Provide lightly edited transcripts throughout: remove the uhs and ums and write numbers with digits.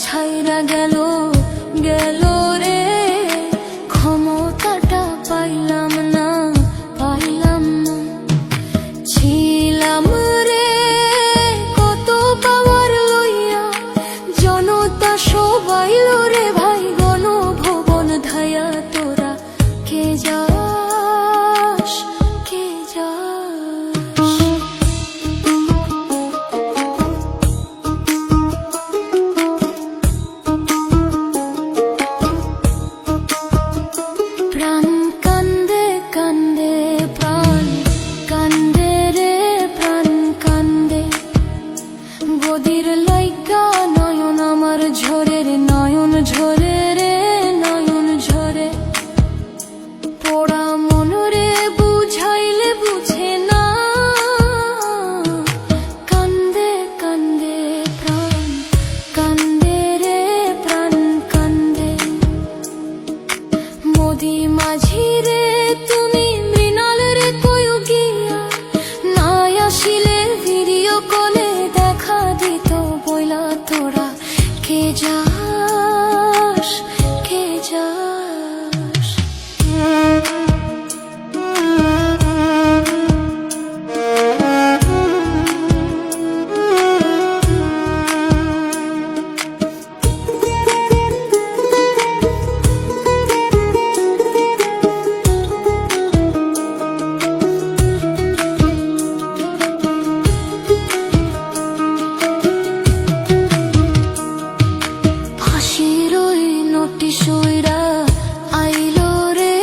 ছাইরা গেল গেল রে, ক্ষমতাটা পাইলাম না পাইলাম না। ছিলাম রে কত পাওয়ার লইয়া, জনতা সবাই রে ভাই গণভবন ধায়া। তোরা কে যাস কে যাস, প্রাণ কান্দে কান্দে প্রাণ কান্দে রে প্রাণ কান্দে। গদির লাইকা নয়ন আমার ঝরে রে, নয়ন ঝরে রে নয়ন ঝরে। পোড়া মন রে বুঝাইলে বুঝে না, কান্দে কান্দে প্রাণ কান্দে রে প্রাণ কান্দে। মোদি মাঝি রে তুমি মৃণাল রে কয়ু গিয়া, নাই আসিলে ভিডিও কলে দেখা দিত বইলা। তোরা কে যাস কে যাস, ফাঁসির ওই নোটিশ ওইরা আইলো রে,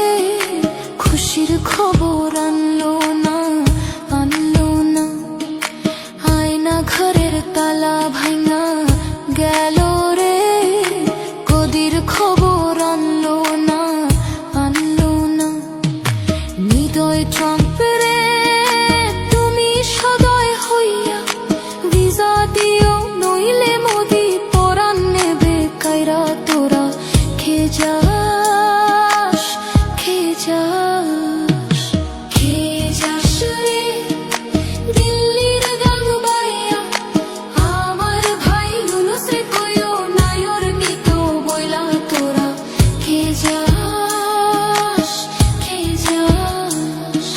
খুশির খবর আনলো না আনলো না। আয়না ঘরের তালা ভাঙা গেল রে, গদির খবর আনলো না আনলো না। হৃদয় ট্রাম্প রে তুমি সদয় হইয়া, ভিসা দিও নইলে মোদি পরাণ নেবে কাইরা। তোরা কে যাস কে যাস, কে যাস রে দিল্লির গান বাড়িয়া, আমার ভাই ইউনূস রে কইও নায়র নিত বইলা। তোরা কে যাস কে যাস,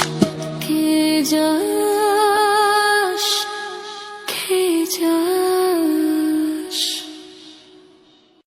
কে যাস কে যাস।